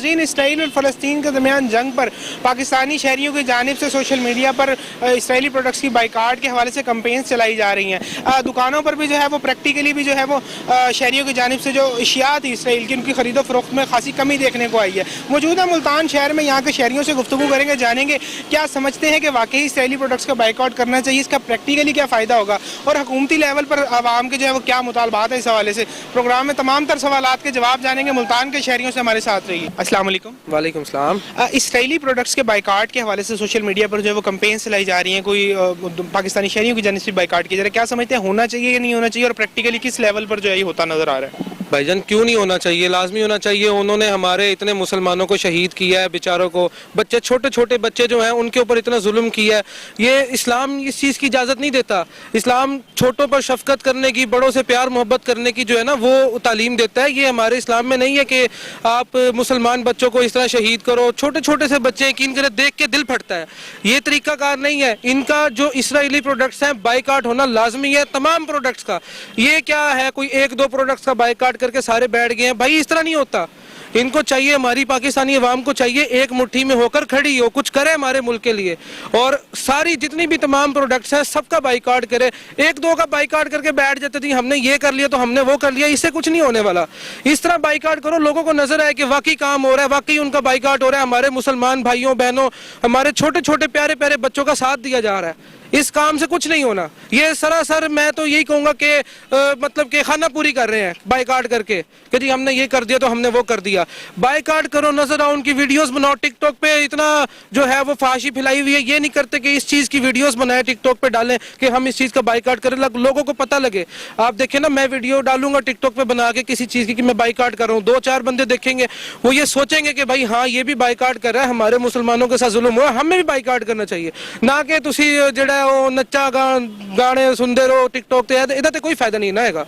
ناظرین، اسرائیل اور فلسطین کے درمیان جنگ پر پاکستانی شہریوں کی جانب سے سوشل میڈیا پر اسرائیلی پروڈکٹس کی بائیکاٹ کے حوالے سے کمپینز چلائی جا رہی ہیں۔ دکانوں پر بھی جو ہے وہ پریکٹیکلی بھی جو ہے وہ شہریوں کی جانب سے جو اشیاء تھی اسرائیل کی، ان کی خرید و فروخت میں خاصی کمی دیکھنے کو آئی ہے۔ موجودہ ملتان شہر میں یہاں کے شہریوں سے گفتگو کریں گے، جانیں گے کیا سمجھتے ہیں کہ واقعی اسرائیلی پروڈکٹس کا بائیکاٹ کرنا چاہیے، اس کا پریکٹیکلی کیا فائدہ ہوگا، اور حکومتی لیول پر عوام کے جو ہے وہ کیا مطالبات ہیں اس حوالے سے۔ پروگرام میں تمام تر سوالات کے جواب جانیں گے، ملتان کے شہریوں سے ہمارے ساتھ رہیے۔ السلام علیکم۔ وعلیکم السلام۔ اسرائیلی پروڈکٹس کے بائیکاٹ کے حوالے سے سوشل میڈیا پر جو ہے وہ کمپین چلائی جا رہی ہیں، کوئی پاکستانی شہریوں کی جانب سے بائیکاٹ کیا جا رہا ہے، کیا سمجھتے ہیں ہونا چاہیے یا نہیں ہونا چاہیے، اور پریکٹیکلی کس لیول پر جو ہے یہ ہوتا نظر آ رہا ہے؟ بھائی جان کیوں نہیں ہونا چاہیے، لازمی ہونا چاہیے۔ انہوں نے ہمارے اتنے مسلمانوں کو شہید کیا ہے، بیچاروں کو، بچے چھوٹے چھوٹے بچے جو ہیں ان کے اوپر اتنا ظلم کیا ہے۔ یہ اسلام اس چیز کی اجازت نہیں دیتا۔ اسلام چھوٹوں پر شفقت کرنے کی، بڑوں سے پیار محبت کرنے کی جو ہے نا وہ تعلیم دیتا ہے۔ یہ ہمارے اسلام میں نہیں ہے کہ آپ مسلمان بچوں کو اس طرح شہید کرو۔ چھوٹے چھوٹے سے بچے یقین کریں دیکھ کے دل پھٹتا ہے۔ یہ طریقہ کار نہیں ہے۔ ان کا جو اسرائیلی پروڈکٹس ہیں بائیکاٹ ہونا لازمی ہے، تمام پروڈکٹس کا۔ یہ کیا ہے کوئی ایک دو پروڈکٹس کا بائیکاٹ کر کے سارے بیٹھ گئے ہیں، بھائی اس طرح نہیں ہوتا۔ ان کو چاہیے، ہماری پاکستانی عوام کو چاہیے ایک مٹھی میں ہو کر کھڑی ہو، کچھ کرے ہمارے ملک کے لیے، اور ساری جتنی بھی تمام پروڈکٹس ہیں سب کا بائیکاٹ کرے۔ ایک دو کا بائیکاٹ کر کے بیٹھ جاتے تھے، ہم نے یہ کر لیا تو ہم نے وہ کر لیا، اس سے کچھ نہیں ہونے والا۔ اس طرح بائیکاٹ کرو، لوگوں کو نظر آئے کہ واقعی کام ہو رہا ہے، واقعی ان کا بائیکاٹ ہو رہا ہے، ہمارے مسلمان بھائیوں بہنوں، ہمارے چھوٹے چھوٹے پیارے پیارے بچوں کا ساتھ دیا جا رہا ہے۔ اس کام سے کچھ نہیں ہونا۔ یہ سراسر میں تو یہی کہوں گا کہ مطلب کہ خانہ پوری کر رہے ہیں بائیکاٹ کر کے، کہ جی ہم نے یہ کر دیا تو ہم نے وہ کر دیا۔ بائیکاٹ کرو، نظر آؤ، ان کی ویڈیوز بناؤ۔ ٹک ٹاک پہ اتنا جو ہے وہ فحاشی پھیلائی ہوئی ہے، یہ نہیں کرتے کہ اس چیز کی ویڈیوز بنائے ٹک ٹاک پہ ڈالیں کہ ہم اس چیز کا بائیکاٹ کریں، لوگوں کو پتہ لگے۔ آپ دیکھیں نا، میں ویڈیو ڈالوں گا ٹک ٹاک پہ بنا کے کسی چیز کی کہ میں بائیکاٹ کر رہا ہوں، دو چار بندے دیکھیں گے، وہ یہ سوچیں گے کہ بھائی ہاں یہ بھی بائیکاٹ کر رہا ہے، ہمارے مسلمانوں کے ساتھ ظلم ہوا، ہمیں بھی بائیکاٹ کرنا چاہیے۔ نہ کہ تسی جڑا وہ نچا گانے سندے رہو ٹک ٹاک تے، ادھر تے کوئی فائدہ نہیں نہ گا۔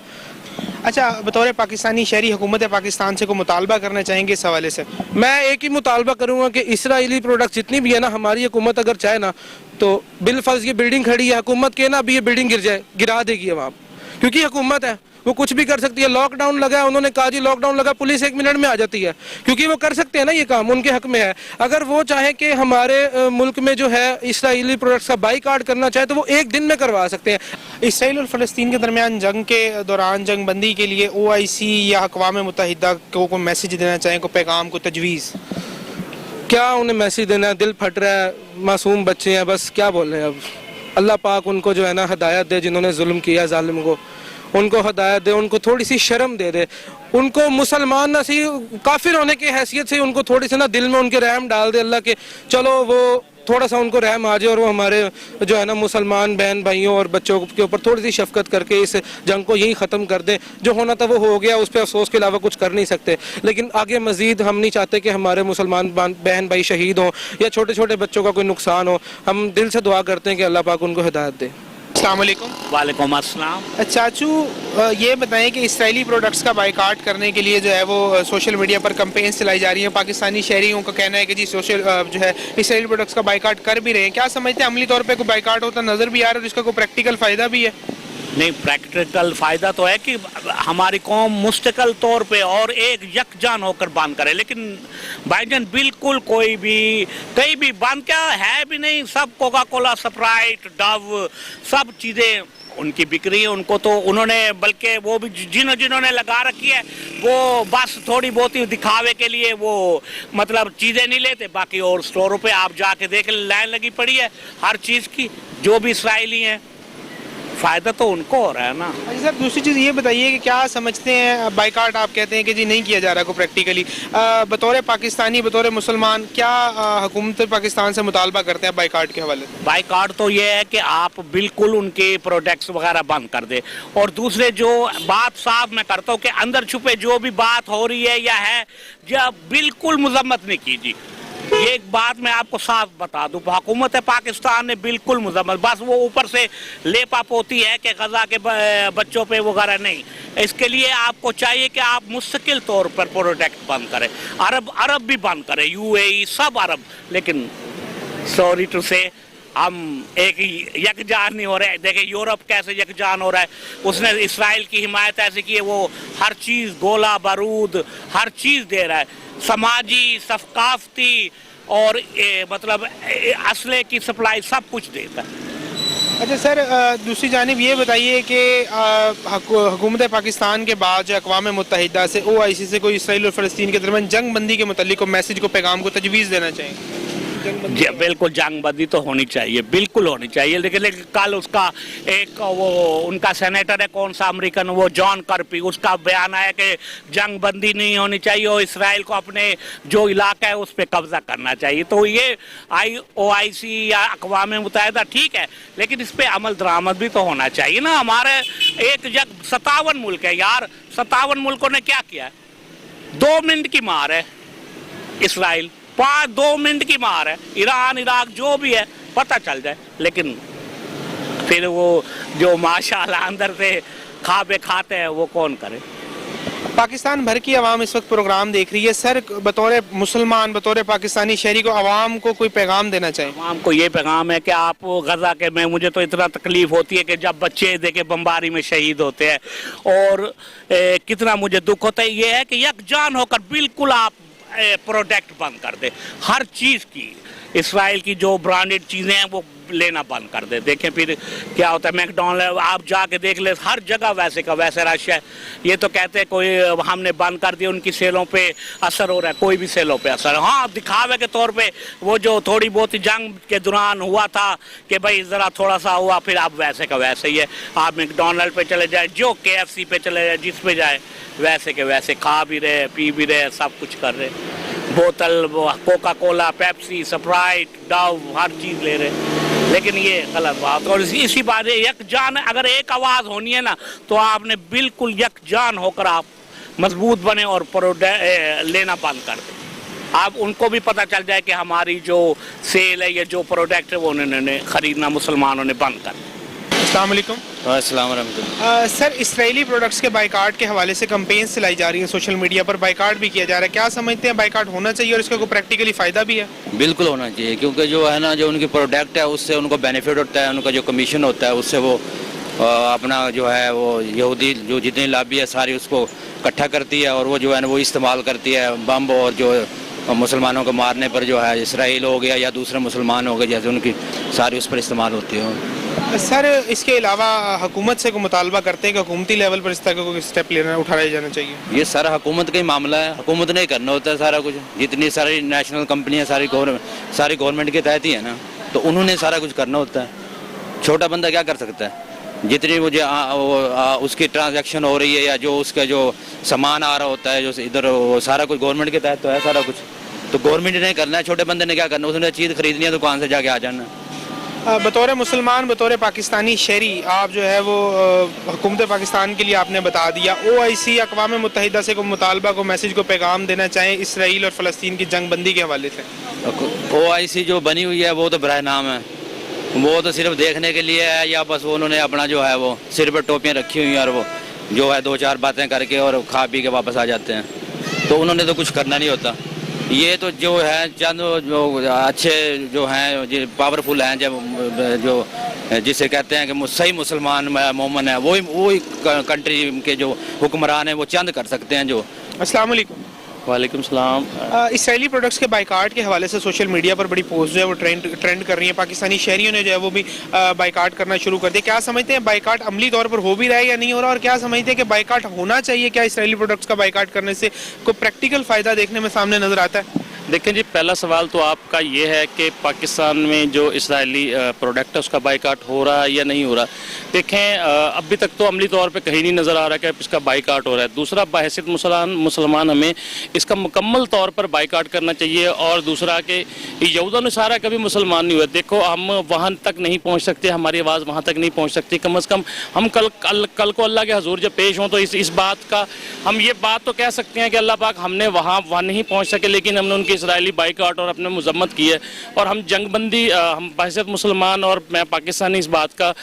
اچھا، بطور پاکستانی شہری حکومت پاکستان سے کوئی مطالبہ کرنا چاہیں گے اس حوالے سے؟ میں ایک ہی مطالبہ کروں گا کہ اسرائیلی پروڈکٹ جتنی بھی ہے نا، ہماری حکومت اگر چاہے نا تو بالفرض یہ بلڈنگ کھڑی ہے، حکومت کے نا ابھی یہ بلڈنگ گر جائے، گرا دے گی عوام، کیونکہ حکومت ہے، وہ کچھ بھی کر سکتی ہے۔ لاک ڈاؤن لگا ہے، انہوں نے کہا جی لاک ڈاؤن لگا، پولیس 1 منٹ میں آ جاتی ہے، کیونکہ وہ کر سکتے ہیں نا، یہ کام ان کے حق میں ہے۔ اگر وہ چاہیں کہ ہمارے ملک میں جو ہے اسرائیلی پروڈکٹس کا بائیکاٹ کرنا چاہے تو وہ 1 دن میں کروا سکتے ہیں۔ اسرائیل اور فلسطین کے درمیان جنگ کے دوران جنگ بندی کے لیے OIC یا اقوام متحدہ کو کوئی میسج دینا چاہیں، کوئی پیغام، کوئی تجویز؟ کیا انہیں میسج دینا ہے؟ دل پھٹ رہا ہے، معصوم بچے ہیں، بس کیا بول رہے ہیں اب۔ اللہ پاک ان کو جو ہے نا ہدایت دے، جنہوں نے ظلم کیا ظالم کو، ان کو ہدایت دے، ان کو تھوڑی سی شرم دے دے، ان کو مسلمان نہ سی کافر ہونے کی حیثیت سے ان کو تھوڑی سی نا دل میں ان کے رحم ڈال دے اللہ کے، چلو وہ تھوڑا سا ان کو رحم آ جائے، اور وہ ہمارے جو ہے نا مسلمان بہن بھائیوں اور بچوں کے اوپر تھوڑی سی شفقت کر کے اس جنگ کو یہی ختم کر دیں۔ جو ہونا تھا وہ ہو گیا، اس پہ افسوس کے علاوہ کچھ کر نہیں سکتے، لیکن آگے مزید ہم نہیں چاہتے کہ ہمارے مسلمان بہن بھائی شہید ہوں یا چھوٹے چھوٹے بچوں کا کوئی نقصان ہو۔ ہم دل سے دعا کرتے ہیں کہ اللہ پاک ان کو ہدایت دے۔ السلام علیکم۔ وعلیکم السلام۔ چاچو، یہ بتائیں کہ اسرائیلی پروڈکٹس کا بائیکاٹ کرنے کے لیے جو ہے وہ سوشل میڈیا پر کمپینز چلائی جا رہی ہیں، پاکستانی شہریوں کا کہنا ہے کہ جی جو ہے اسرائیلی پروڈکٹس کا بائیکاٹ کر بھی رہے ہیں، کیا سمجھتے ہیں عملی طور پہ کوئی بائیکاٹ ہوتا نظر بھی آ رہا ہے اور اس کا کوئی پریکٹیکل فائدہ بھی ہے؟ نہیں، پریکٹیکل فائدہ تو ہے کہ ہماری قوم مستقل طور پہ اور ایک یکجان ہو کر بند کرے، لیکن بھائی جان بالکل کوئی بھی کہیں بھی بند کیا ہے بھی نہیں۔ سب کوکا کولا، سپرائٹ، ڈو، سب چیزیں ان کی بک رہی ہے۔ ان کو تو انہوں نے بلکہ وہ بھی جنہوں نے لگا رکھی ہے وہ بس تھوڑی بہت ہی دکھاوے کے لیے وہ مطلب چیزیں نہیں لیتے، باقی اور سٹوروں پہ آپ جا کے دیکھ لائن لگی پڑی ہے ہر چیز کی، جو بھی اسرائیلی ہیں۔ فائدہ تو ان کو ہو رہا ہے نا۔ اچھا صاحب، دوسری چیز یہ بتائیے کہ کیا سمجھتے ہیں بائیکاٹ آپ کہتے ہیں کہ جی نہیں کیا جا رہا کوئی پریکٹیکلی، بطور پاکستانی، بطور مسلمان، کیا حکومت پاکستان سے مطالبہ کرتے ہیں بائیکاٹ کے حوالے سے؟ بائیکاٹ تو یہ ہے کہ آپ بالکل ان کے پروڈکٹس وغیرہ بند کر دیں، اور دوسرے جو بات صاف میں کرتا ہوں کہ اندر چھپے جو بھی بات ہو رہی ہے یا ہے، بالکل مذمت نہیں کیجیے۔ یہ ایک بات میں آپ کو صاف بتا دوں، حکومت پاکستان نے بالکل مذمت، بس وہ اوپر سے لیپا پوتی ہے کہ غزہ کے بچوں پہ وغیرہ نہیں۔ اس کے لیے آپ کو چاہیے کہ آپ مستقل طور پر پروڈکٹ بند کریں، عرب بھی بند کریں، UAE سب عرب، لیکن سوری ٹو سے हम एक यकजान नहीं हो रहे। देखिए यूरोप कैसे यकजान हो रहा है, उसने इसराइल की हिमायत ऐसे की है, वो हर चीज़ गोला बारूद हर चीज़ दे रहा है, समाजी सकाफती और मतलब असले की सप्लाई सब कुछ देता है। अच्छा सर, दूसरी जानिब ये बताइए कि हुकूमत पाकिस्तान के बाद जो अक़वाम मुत्तहिदा से OIC से कोई इसराइल और फ़लस्तीन के दरमियान जंग बंदी के मुतालिक मैसेज को पैगाम को तजवीज़ देना चाहिए? जी बिल्कुल जंग बंदी तो होनी चाहिए, बिल्कुल होनी चाहिए, लेकिन कल उसका एक वो उनका सेनेटर है कौन सा अमेरिकन, वो जॉन कर्बी, उसका बयान आया कि जंग बंदी नहीं होनी चाहिए और इसराइल को अपने जो इलाका है उस पर कब्जा करना चाहिए। तो ये OIC या अक़वाम मुत्तहिदा ठीक है, लेकिन इस पर अमल दरामद भी तो होना चाहिए ना। हमारे एक 57 मुल्क है यार, 57 मुल्कों ने क्या किया है? 2 मिनट की मार है इसराइल, 2 मिनट की मार है। ईरान इराक जो भी है पता चल जाए, लेकिन फिर वो जो माशाल्लाह अंदर से खाबे खाते हैं वो कौन करे। पाकिस्तान भर की आवाम इस वक्त प्रोग्राम देख रही है सर, बतौर मुसलमान बतौर पाकिस्तानी शहरी को आवाम को कोई पैगाम देना चाहिए? आवाम को ये पैगाम है कि आप गजा के में मुझे तो इतना तकलीफ होती है कि जब बच्चे देखे बमबारी में शहीद होते हैं और कितना मुझे दुख होता है। ये है कि यकजान होकर बिल्कुल आप प्रोडक्ट बंद कर दे, हर चीज़ की इसराइल की जो ब्रांडेड चीज़ें हैं वो लेना बंद कर दे। देखें फिर क्या होता है, मैकडॉनल्ड आप जाके देख ले, हर जगह वैसे का वैसे रश है। ये तो कहते हैं कोई हमने बंद कर दिया, उनकी सेलों पे असर हो रहा है, कोई भी सेलों पे असर। हाँ दिखावे के तौर पे वो जो थोड़ी बहुत जंग के दौरान हुआ था कि भाई ज़रा थोड़ा सा हुआ, फिर आप वैसे का वैसे ही है। आप मैकडॉनल्ड पे चले जाए, जो KFC पे चले जाए, जिस पे जाए वैसे के वैसे खा भी रहे, पी भी रहे, सब कुछ कर रहे। बोतल Coca Cola, Pepsi, Sprite, Dove हर चीज़ ले रहे, लेकिन ये गलत बात। और इसी बात है यकजान, अगर एक आवाज़ होनी है ना तो आपने बिल्कुल यकजान होकर आप मजबूत बने और लेना बंद कर दें। आप उनको भी पता चल जाए कि हमारी जो सेल है या जो प्रोडक्ट है वो उन्होंने ख़रीदना मुसलमानों ने बंद कर दिया। अस्सलाम वालेकुम। अस्सलाम वालेकुम। सर, इसराइली प्रोडक्ट्स के बाइकाट के हवाले से कैंपेन्स चलाई जा रही हैं, सोशल मीडिया पर बाइकाट भी किया जा रहा है, क्या समझते हैं बाइकाट होना चाहिए और इसका कोई प्रैक्टिकली फ़ायदा भी है? बिल्कुल होना चाहिए, क्योंकि जो है ना, जो उनकी प्रोडक्ट है उससे उनको बेनिफिट होता है, उनका जो कमीशन होता है उससे वो अपना जो है वो यहूदी जो जितनी लाबी है सारी उसको इकट्ठा करती है और वो जो है ना वो इस्तेमाल करती है बम और जो मुसलमानों को मारने पर जो है इसराइल हो गया या दूसरे मुसलमान हो गए, जैसे उनकी सारी उस पर इस्तेमाल होती है। सर, इसके अलावा हुकूमत से कोई मुतालबा करते हैं कि हुकूमती लेवल पर इस तरह का कोई स्टेप उठाया जाना चाहिए? ये सारा हुकूमत का ही मामला है, हुकूमत ने ही करना होता है सारा कुछ। जितनी सारी नेशनल कंपनियाँ सारी गवर्नमेंट के तहत ही है ना, तो उन्होंने सारा कुछ करना होता है। छोटा बंदा क्या कर सकता है? जितनी मुझे उसकी ट्रांजैक्शन हो रही है या जो उसका जो सामान आ रहा होता है जो इधर, वो सारा कुछ गवर्नमेंट के तहत तो है सारा कुछ, तो गवर्नमेंट ने करना है। छोटे बंदे ने क्या करना, उसने चीज़ खरीदनी है दुकान से जाके आ जाना। बतौर मुसलमान बतौर पाकिस्तानी शहरी आप जो है वो हुकूमत पाकिस्तान के लिए आपने बता दिया, OIC अक़वाम मुत्तहिदा से को मुतालबा को मैसेज को पैगाम देना चाहें इसराइल और फ़लस्तीन की जंग बंदी के हवाले से? OIC जो बनी हुई है वो तो बराह नाम है, वो तो सिर्फ देखने के लिए है, या बस उन्होंने अपना जो है वो सिर पर टोपियाँ रखी हुई हैं और वो जो है 2-4 बातें करके और खा पी के वापस आ जाते हैं, तो उन्होंने तो कुछ करना नहीं होता। ये तो जो है चंद जो अच्छे जो हैं जो पावरफुल हैं, जब जो जिसे कहते हैं कि सही मुसलमान मोमन है, वही कंट्री के जो हुक्मरान हैं वो चंद कर सकते हैं जो। अस्सलाम वालेकुम। वालेकुम सलाम। इसराइली प्रोडक्ट्स के बाइकाट के हवाले से सोशल मीडिया पर बड़ी पोस्ट जो है वो ट्रेंड कर रही है, पाकिस्तानी शहरियों ने जो है वो भी बाइकाट करना शुरू कर दिया। क्या समझते हैं बाइकाट अमली तौर पर हो भी रहा है या नहीं हो रहा, और क्या समझते हैं कि बाइकाट होना चाहिए? क्या इसराइली प्रोडक्ट्स का बाइकाट करने से कोई प्रैक्टिकल फ़ायदा देखने में सामने नज़र आता है? देखें जी, पहला सवाल तो आपका ये है कि पाकिस्तान में जो इसराइली प्रोडक्ट है उसका बाइकाट हो रहा है या नहीं हो रहा। देखें अभी तक तो अमली तौर पे कहीं नहीं नज़र आ रहा कि इसका बाइकाट हो रहा है। दूसरा, बहैसियत मुसलमान हमें इसका मुकम्मल तौर पर बाइकाट करना चाहिए। और दूसरा कि यहूदानुसारा कभी मुसलमान नहीं हुए। देखो हम वहाँ तक नहीं पहुँच सकते, हमारी आवाज़ वहाँ तक नहीं पहुँच सकती। कम अज़ कम हम कल को अल्लाह के हजूर जब पेश हों तो इस बात का हम ये बात तो कह सकते हैं कि अल्लाह पाक हमने वहाँ नहीं पहुँच सके, लेकिन हमने उनकी इसराइली बाइकआउट और अपने मजम्मत की है, और हम जंग बंदी हम बहसीत मुसलमान और मैं पाकिस्तानी इस बात का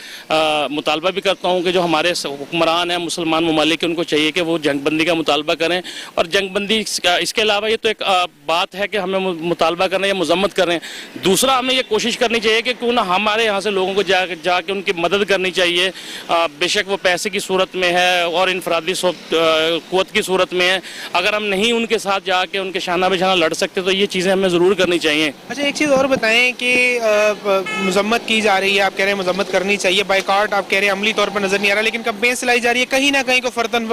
मुतालबा भी करता हूँ कि जो हमारे हुक्मरान हैं मुसलमान ममालिक उनको चाहिए कि वो जंग बंदी का मुतालबा करें। और जंग बंदी इसके अलावा ये तो एक बात है कि हमें मुतालबा करना या मजम्मत करें, दूसरा हमें ये कोशिश करनी चाहिए कि क्यों ना हमारे यहाँ से लोगों को जाके उनकी मदद करनी चाहिए, बेशक वो पैसे की सूरत में है और इनफरादी क़ुव्वत की सूरत में है। अगर हम नहीं उनके साथ जाके उनके शाना बेशाना लड़ सकते तो ये चीज़ें हमें ज़रूर करनी चाहिए। अच्छा, एक चीज़ और बताएं कि मजम्मत की जा रही है, आप कह रहे हैं मजम्मत करनी चाहिए, बाइकआउट आप कह रहे हैं अमली तौर पर नज़र नहीं आ रहा, लेकिन कैंपेन चलाई जा रही है, कहीं ना कहीं को फर्तन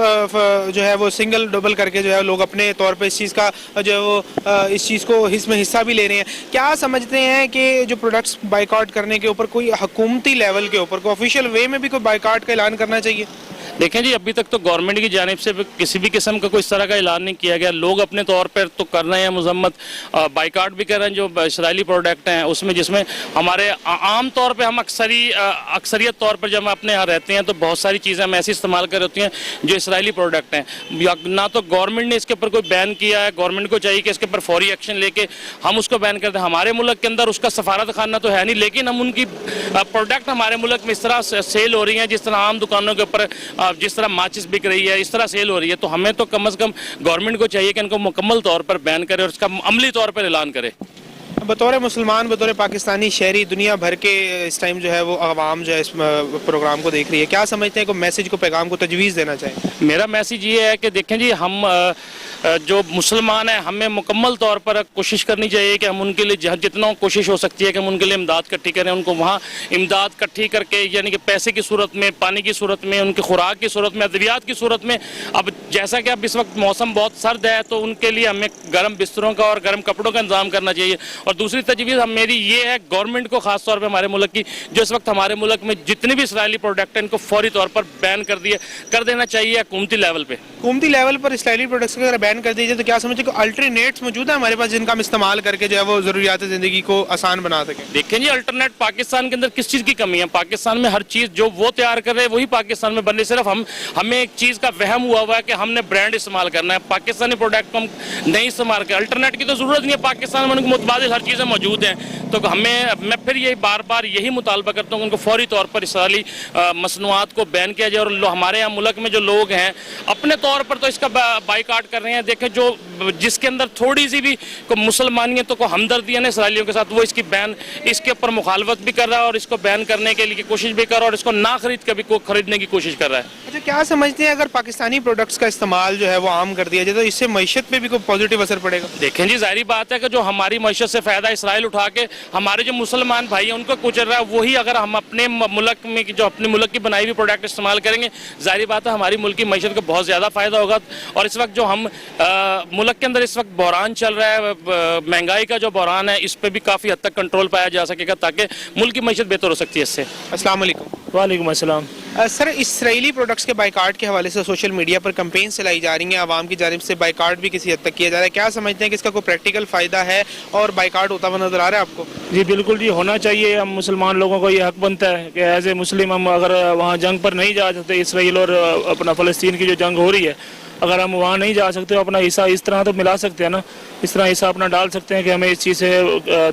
जो है वो सिंगल डबल करके जो है लोग अपने तौर पर इस चीज़ का जो है वो इस चीज़ को इसमें हिस्सा भी ले रहे हैं। क्या समझते हैं कि जो प्रोडक्ट्स बाइकआउट करने के ऊपर कोई हुकूमती लेवल के ऊपर कोई ऑफिशियल वे में भी कोई बाइकआउट का ऐलान करना चाहिए? देखें जी, अभी तक तो गवर्नमेंट की जानिब से किसी भी किस्म का कोई इस तरह का ऐलान नहीं किया गया। लोग अपने तौर पर तो कर रहे हैं मजम्मत, बाइकआउट भी कर रहे हैं जो इसराइली प्रोडक्ट हैं उसमें, जिसमें हमारे आम तौर पे हम अक्सरियत तौर पर जब हम अपने यहाँ रहते हैं तो बहुत सारी चीज़ें हम ऐसी इस्तेमाल कर रही होती हैं जो इसराइली प्रोडक्ट हैं। ना तो गवर्नमेंट ने इसके ऊपर कोई बैन किया है, गवर्नमेंट को चाहिए कि इसके ऊपर फौरी एक्शन लेके हम उसको बैन कर दें। हमारे मुल्क के अंदर उसका सफारत खाना तो है नहीं, लेकिन हम उनकी प्रोडक्ट हमारे मुल्क में इस तरह सेल हो रही हैं जिस तरह आम दुकानों के ऊपर जिस तरह माचिस बिक रही है इस तरह सेल हो रही है। तो हमें तो कम से कम गवर्नमेंट को चाहिए कि इनको मुकम्मल तौर पर बैन करे और इसका अमली तौर पर ऐलान करे। बतौर मुसलमान, बतौर पाकिस्तानी शहरी, दुनिया भर के इस टाइम जो है वो अवाम जो है इस प्रोग्राम को देख रही है, क्या समझते हैं को मैसेज को पैगाम को तजवीज़ देना चाहिए? मेरा मैसेज ये है कि देखें जी, हम जो मुसलमान हैं हमें मुकम्मल तौर पर कोशिश करनी चाहिए कि हम उनके लिए जहाँ जितना कोशिश हो सकती है कि हम उनके लिए इमदाद इकट्ठी करें, उनको वहाँ इमदाद इकट्ठी करके यानी कि पैसे की सूरत में, पानी की सूरत में, उनकी खुराक की सूरत में, अद्वियात की सूरत में। अब जैसा कि अब इस वक्त मौसम बहुत सर्द है तो उनके लिए हमें गर्म बिस्तरों का और गर्म कपड़ों का इंतजाम करना चाहिए। और दूसरी तजवीज़ मेरी ये है गवर्नमेंट को ख़ास तौर पर हमारे मुल्क की, जो इस वक्त हमारे मुल्क में जितने भी इसराइली प्रोडक्ट हैं इनको फौरी तौर पर बैन कर देना चाहिए हुकूमती लेवल पर। हुकूमती लेवल पर इसराइली प्रोडक्ट्स को अगर बैन कर दीजिए तो क्या समझते हैं कि अल्टरनेट्स मौजूद है हमारे पास जिनका हम इस्तेमाल करके जो है वो ज़रूरियात ज़िंदगी को आसान बना सकें? देखें जी, अल्टरनेट पाकिस्तान के अंदर किस चीज़ की कमी है? पाकिस्तान में हर चीज़ जो वो तैयार कर रहे हैं वही पाकिस्तान में बन रही। सिर्फ हमें एक चीज़ का वहम हुआ हुआ है कि हमने ब्रांड इस्तेमाल करना है, पाकिस्तानी प्रोडक्ट को हम नहीं इस्तेमाल करें। अल्टरनेट की तो ज़रूरत नहीं है, पाकिस्तान में उनके मुतबादिल हर चीज़ें मौजूद हैं। तो मैं फिर यही बार बार यही मुतालबा करता हूँ उनको फौरी तौर पर इसराइली मसनूआत को बैन किया जाए। और हमारे यहाँ मुल्क में जो लोग हैं अपने तौर पर तो इसका बाइकआउट कर रहे हैं। देखें, जो जिसके अंदर थोड़ी सी भी मुसलमानियत तो को हमदर्दी है ना इसराइलियों के साथ, वो इसके ऊपर मुखालफत भी कर रहा है और इसको बैन करने के लिए कोशिश भी कर रहा है और इसको ना खरीदने की कोशिश कर रहा है। अच्छा, क्या समझते हैं अगर पाकिस्तानी प्रोडक्ट्स का इस्तेमाल जो है वो आम कर दिया जाए तो इससे मईशत पे भी कोई पॉजिटिव असर पड़ेगा? देखें जी, जाहिर बात है कि जो हमारी मईशत से फ़ायदा इसराइल उठा के हमारे जो मुसलमान भाई हैं उनको कुचल रहा है, वही अगर हम अपने मुल्क में जो अपने मुल्क की बनाई हुई प्रोडक्ट इस्तेमाल करेंगे, जाहिर बात है हमारी मुल्क की मईशत को बहुत ज़्यादा फ़ायदा होगा। और इस वक्त जो हम मुल्क के अंदर इस वक्त बहरान चल रहा है, महंगाई का जो बहरान है, इस पर भी काफ़ी हद तक कंट्रोल पाया जा सकेगा ताकि मुल्क की मईशत बेहतर हो सकती है इससे। अस्सलाम वालेकुम। वालेकुम अस्सलाम। सर, इसराइली प्रोडक्ट्स के बाइकाट के हवाले से सोशल मीडिया पर कैंपेन चलाई जा रही हैं, आवाम की जानिब से बाइकाट भी किसी हद तक किया जा रहा है, क्या समझते हैं कि इसका कोई प्रैक्टिकल फ़ायदा है और बाइकाट होता हुआ नज़र आ रहा है आपको? जी बिल्कुल जी, होना चाहिए। हम मुसलमान लोगों को ये हक बनता है कि एज ए मुस्लिम हम अगर वहाँ जंग पर नहीं जा सकते, इसराइल और अपना फ़लस्तीन की जो जंग हो रही है, अगर हम वहाँ नहीं जा सकते अपना हिस्सा इस तरह तो मिला सकते हैं ना, इस तरह हिस्सा अपना डाल सकते हैं कि हमें इस चीज़ से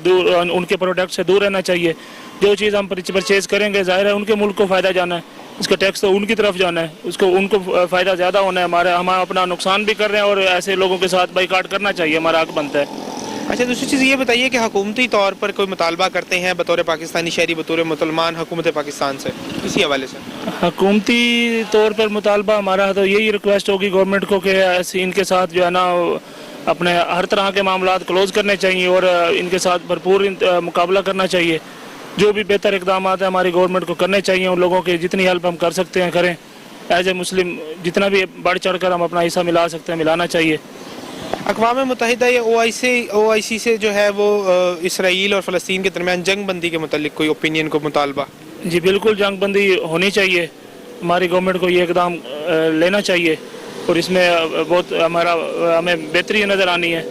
दूर, उनके प्रोडक्ट से दूर रहना चाहिए। जो चीज़ हम परचेज़ करेंगे जाहिर है उनके मुल्क को फ़ायदा जाना है, इसका टैक्स तो उनकी तरफ जाना है, उनको फ़ायदा ज़्यादा होना है। हम अपना नुकसान भी कर रहे हैं और ऐसे लोगों के साथ बाइकाट करना चाहिए, हमारा हक बनता है। अच्छा, दूसरी चीज़ ये बताइए कि हुकूमती तौर पर कोई मुतालबा करते हैं बतौर पाकिस्तानी शहरी, बतौर मुसलमान हुकूमत पाकिस्तान से, इसी हवाले से? हुकूमती तौर पर मुतालबा हमारा तो यही रिक्वेस्ट होगी गवर्नमेंट को कि ऐसे इनके साथ जो है ना अपने हर तरह के मामलात क्लोज़ करने चाहिए और इनके साथ भरपूर मुकाबला करना चाहिए। जो भी बेहतर इक़दाम है हमारी गवर्नमेंट को करने चाहिए, उन लोगों की जितनी हेल्प हम कर सकते हैं करें। एज ए मुस्लिम जितना भी बढ़ चढ़ कर हम अपना हिस्सा मिला सकते हैं मिलाना चाहिए। अक़वाम मुत्तहिदा या OIC से जो है वो इसराइल और फ़लस्तीन के दरमियान जंग बंदी के मुतालिक कोई ओपिनियन को मुतालबा? जी बिल्कुल, जंग बंदी होनी चाहिए। हमारी गवर्नमेंट को ये इक़दाम लेना चाहिए और इसमें बहुत हमें बेहतरी नज़र आनी है।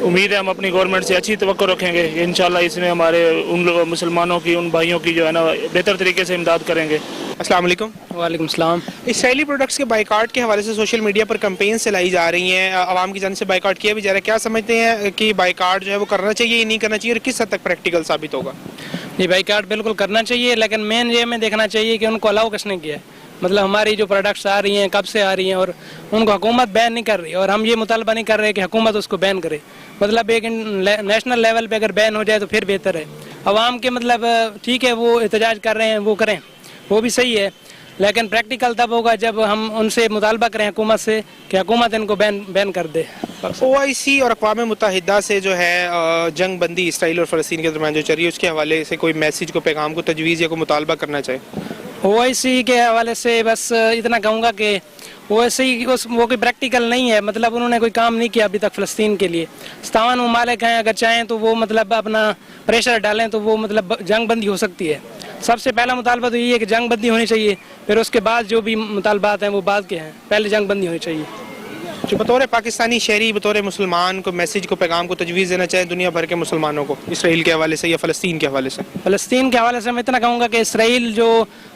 उम्मीद है हम अपनी गवर्नमेंट से अच्छी तवक्को रखेंगे कि इंशाल्लाह इसमें हमारे उन मुसलमानों की, उन भाइयों की जो है ना बेहतर तरीके से इमदाद करेंगे। अस्सलाम वालेकुम। वालेकुम सलाम। इसराइली प्रोडक्ट्स के बाइकाट के हवाले से सोशल मीडिया पर कैंपेन चलाई जा रही हैं, आवाम की जानिब से बाइकाट किया भी जा रहा है, क्या समझते हैं कि बाइकाट जो है वो करना चाहिए या नहीं करना चाहिए और किस हद तक प्रैक्टिकल साबित होगा? ये बाइकाट बिल्कुल करना चाहिए, लेकिन मेन ये में देखना चाहिए कि उनको अलाउ किसने किया है। मतलब हमारी जो प्रोडक्ट्स आ रही हैं कब से आ रही हैं और उनको हुकूमत बैन नहीं कर रही, और हम ये मुतालबा नहीं कर रहे कि हुकूमत उसको बैन करे। मतलब एक नेशनल लेवल पे अगर बैन हो जाए तो फिर बेहतर है। आवाम के मतलब ठीक है वो एहतजाज कर रहे हैं, वो करें, वो भी सही है, लेकिन प्रैक्टिकल तब होगा जब हम उनसे मुतालबा करें हुकूमत से कि हुकूमत इनको बैन कर दे। OIC और अक़वाम मुत्तहिदा से जो है जंग बंदी इसराइल और फ़लस्तीन के दरमियान जो चल रही है उसके हवाले से कोई मैसेज को, पैगाम को, तजवीज़ या कोई मुतालबा करना चाहे? OIC के हवाले से बस इतना कहूँगा कि OIC वो कोई प्रैक्टिकल नहीं है। मतलब उन्होंने कोई काम नहीं किया अभी तक फ़लस्तीन के लिए। 57 ममालिक हैं, अगर चाहें तो वो मतलब अपना प्रेशर डालें तो वो मतलब जंग बंदी हो सकती है। सबसे पहला मुतालबा तो ये है कि जंग बंदी होनी चाहिए, फिर उसके बाद जो भी मुतालबात हैं वो बाद के हैं, पहले जंग बंदी होनी चाहिए। जो बतौर पाकिस्तानी शहरी, बतौर मुसलमान को मैसेज को, पैगाम को, तजवीज़ देना चाहे दुनिया भर के मुसलमानों को इसराइल के हवाले से या फ़लस्तीन के हवाले से? फ़लस्तीन के हवाले से मैं इतना कहूँगा कि इसराइल जो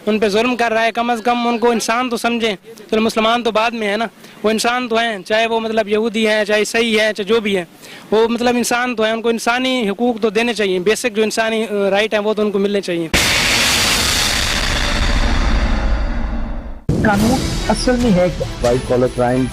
उन पे जुल्म कर रहा है, कम अज़ कम उनको इंसान तो समझें। चलो मुसलमान तो बाद में है ना, वो इंसान तो हैं, चाहे वो मतलब यहूदी हैं, चाहे ईसाई हैं, चाहे जो भी है, वो मतलब इंसान तो हैं। उनको इंसानी हुकूक तो देने चाहिए, बेसिक जो इंसानी राइट हैं वो तो उनको मिलने चाहिए। कानून असल में है क्या? White collar crime,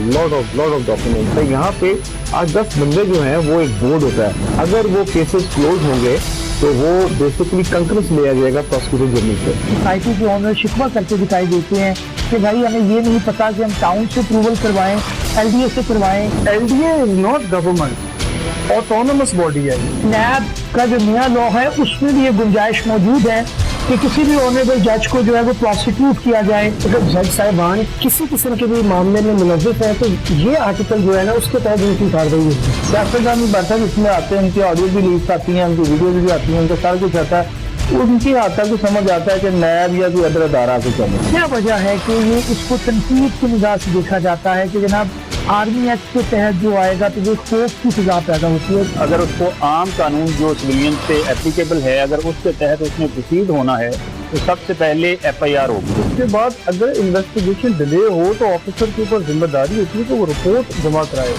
lot of documents है। यहाँ पे 8-10 बंदे जो हैं वो एक बोर्ड होता है, अगर वो केसेस क्लोज होंगे तो वो बेसिकली कंकरेंस लिया जाएगा प्रोसिक्यूटर जनरल से। सोसाइटी के ओनर शिकवा करके दिखाई देते हैं कि भाई हमें ये नहीं पता कि हम टाउन से अप्रूवल करवाएं, LDA से करवाएं। LDA is not government, autonomous body है। नैब का जो नया लॉ है उसमें भी ये गुंजाइश मौजूद है कि किसी भी ऑनरेबल जज को जो है वो प्रोसिक्यूट किया जाए। अगर जज साहिबान किसी किस्म के भी मामले में मुलव्विस है तो ये आर्टिकल जो है ना उसके तहत उनकी कार्रवाई होगी। सियासतदान बैठक इसमें आते हैं, उनकी ऑडियो भी लीक आती हैं, उनकी वीडियो भी आती हैं, उनका सारा कुछ आता है। उनकी आता को समझ आता है कि नैब या कोई अदर अदारा से चले। क्या वजह है कि ये इसको तनकीद की निगाह से देखा जाता है कि जनाब आर्मी एक्ट के तहत जो आएगा तो वो खौफ की सजा पैदा होती है। अगर उसको आम कानून जो सिविलियन पे एप्लीकेबल है, अगर उसके तहत उसमें प्रोसीड होना है तो सबसे पहले FIR होगी। उसके बाद अगर इन्वेस्टिगेशन डिले हो तो ऑफिसर के ऊपर जिम्मेदारी होती है कि वो रिपोर्ट जमा कराए।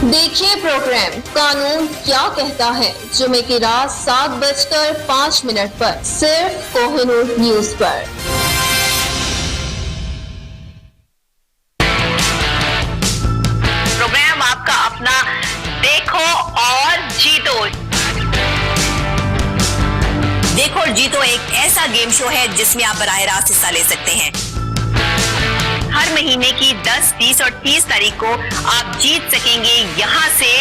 देखिए प्रोग्राम कानून क्या कहता है, जुमे की रात 7:05 पर सिर्फ कोहिनूर न्यूज पर। प्रोग्राम आपका अपना देखो और जीतो। देखो और जीतो एक ऐसा गेम शो है जिसमें आप बराह रास्त हिस्सा ले सकते हैं। हर महीने की 10, 20 और 30 तारीख को आप जीत सकेंगे यहाँ से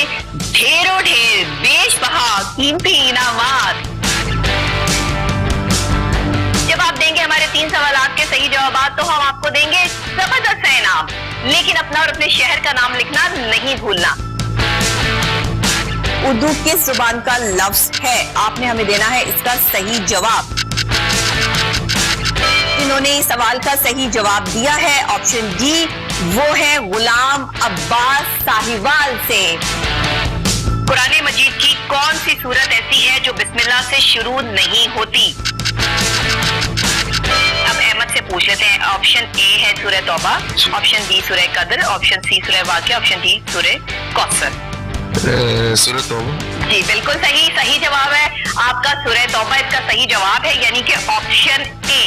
ढेरों ढेर बेशबहा कीमती इनामात। जब आप देंगे हमारे 3 सवालात के सही जवाब तो हम आपको देंगे जबरदस्त इनाम, लेकिन अपना और अपने शहर का नाम लिखना नहीं भूलना। उर्दू किस जुबान का लफ्ज है, आपने हमें देना है इसका सही जवाब। जिन्होंने इस सवाल का सही जवाब दिया है ऑप्शन डी, वो है गुलाम अब्बास साहिवाल से। कुरान मजीद की कौन सी सूरत ऐसी है जो बिस्मिल्लाह से शुरू नहीं होती? अब अहमद से पूछ लेते हैं। ऑप्शन ए है सूरह तौबा, ऑप्शन बी सूरह कदर, ऑप्शन सी सूरह वाक़िया, ऑप्शन डी सूरह कौसर। सूरह तौबा जी बिल्कुल सही जवाब है आपका, सूरह तौबा इसका सही जवाब है, यानी कि option A.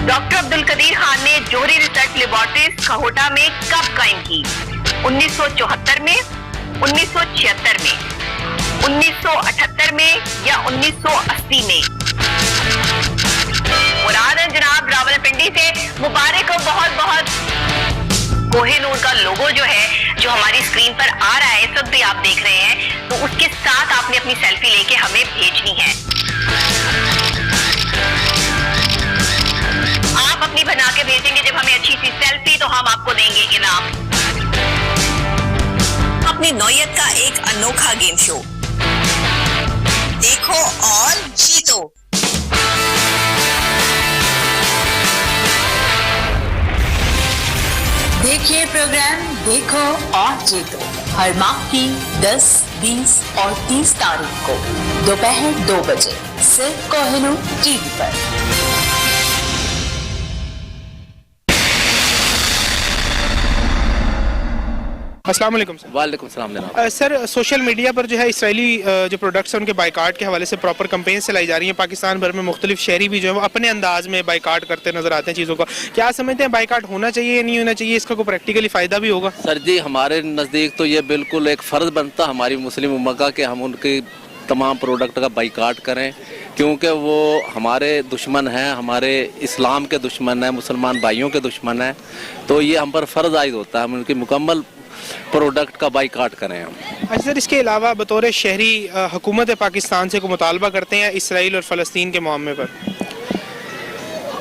Doctor Abdul Qadeer Khan ने जोहरी रिसर्च लेबोरेटरीज खहोटा में कब कायम की? 1974 में, 1976 में, 1978 में या 1980 में? मुराद है जनाब रावलपिंडी से। मुबारक हो बहुत बहुत। कोहिनूर का लोगो जो है, जो हमारी स्क्रीन पर आ रहा है, इस वक्त भी आप देख रहे हैं, तो उसके साथ आपने अपनी सेल्फी लेके हमें भेजनी है। आप अपनी बना के भेजेंगे जब हमें अच्छी सी सेल्फी, तो हम आपको देंगे इनाम। अपनी नौयत का एक अनोखा गेम शो देखो और जीतो। देखिए प्रोग्राम देखो और जीतो। हर माह की 10, 20 और 30 तारीख को दोपहर 2 बजे सिर्फ कोहिनूर टीवी पर। अस्सलाम वालेकुम सर। वालेकुम सलाम जनाब। सर सोशल मीडिया पर जो है इसराइली जो प्रोडक्ट्स हैं उनके बाइकाट के हवाले से प्रॉपर कैंपेन चलाई जा रही हैं। पाकिस्तान भर में मुख्तलिफ शहरी भी जो है वो अपने अंदाज में बाइकाट करते नजर आते हैं चीज़ों का। क्या समझते हैं बाइकाट होना चाहिए या नहीं होना चाहिए, इसका कोई प्रैक्टिकली फ़ायदा भी होगा? सर जी, हमारे नज़दीक तो ये बिल्कुल एक फ़र्ज बनता हमारी मुस्लिम उम्मा का कि हम उनकी तमाम प्रोडक्ट का बाइकाट करें, क्योंकि वो हमारे दुश्मन हैं, हमारे इस्लाम के दुश्मन हैं, मुसलमान भाइयों के दुश्मन हैं। तो ये हम पर फ़र्ज आयद होता है हम उनकी मुकम्मल प्रोडक्ट का बाइकाट करें हम। अच्छा सर, इसके अलावा बतौर शहरी हुकूमत पाकिस्तान से कोई मुतालबा करते हैं इसराइल और फ़लस्तीन के मामले पर?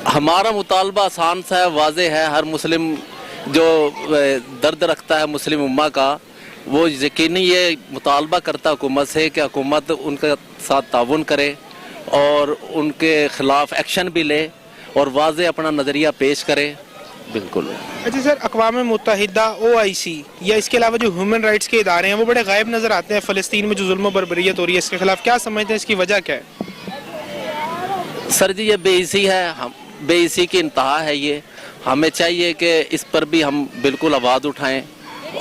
हमारा मुतालबा आसान सा है, वाज़े है। हर मुस्लिम जो दर्द रखता है मुस्लिम उम्मा का, वो यकीनी ये मुतालबा करता हुकूमत से कि हुकूमत उनके साथ ताउन करे और उनके ख़िलाफ़ एक्शन भी ले और वाज़े अपना नज़रिया पेश करे। बिल्कुल। अच्छा सर, अक़वाम मुत्तहिदा OIC या इसके अलावा जो ह्यूमन राइट्स के इदारे हैं वो बड़े गायब नज़र आते हैं फ़लस्तीन में जो जुल्म बर्बरियत हो रही है, इसके खिलाफ क्या समझते हैं, इसकी वजह क्या है? सर जी, ये बेइज्जती है, हम बेइज्जती की इंतहा है ये। हमें चाहिए कि इस पर भी हम बिल्कुल आवाज़ उठाएं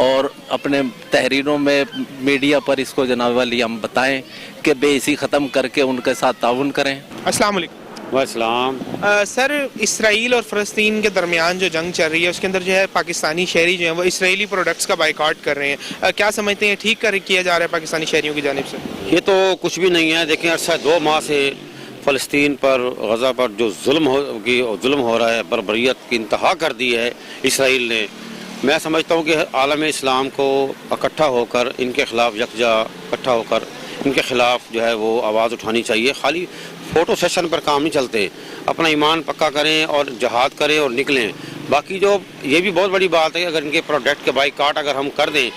और अपने तहरीरों में मीडिया पर इसको जनाब वाली हम बताएं कि बेइज्जती ख़त्म करके उनके साथ ताउन करें। अस्सलाम वालेकुम। वालेकुम। सर इसराइल और फ़लस्तीन के दरमियान जो जंग चल रही है उसके अंदर जो है पाकिस्तानी शहरी जो हैं वो इसराइली प्रोडक्ट्स का बाइकाट कर रहे हैं। क्या समझते हैं ठीक किया जा रहा है पाकिस्तानी शहरियों की जानिब से? ये तो कुछ भी नहीं है। देखें, अर्सा 2 माह से फ़लस्तीन पर, गज़ा पर जो जुल्म हो रहा है, बर्बरियत की इंतहा कर दी है इसराइल ने। मैं समझता हूँ कि आलम इस्लाम को इकट्ठा होकर इनके ख़िलाफ़ यकजा इकट्ठा होकर इनके ख़िलाफ़ जो है वो आवाज़ उठानी चाहिए। खाली फ़ोटो सेशन पर काम नहीं चलते, अपना ईमान पक्का करें और जहाद करें और निकलें। बाकी जो ये भी बहुत बड़ी बात है कि अगर इनके प्रोडक्ट के बाइकाट अगर हम कर दें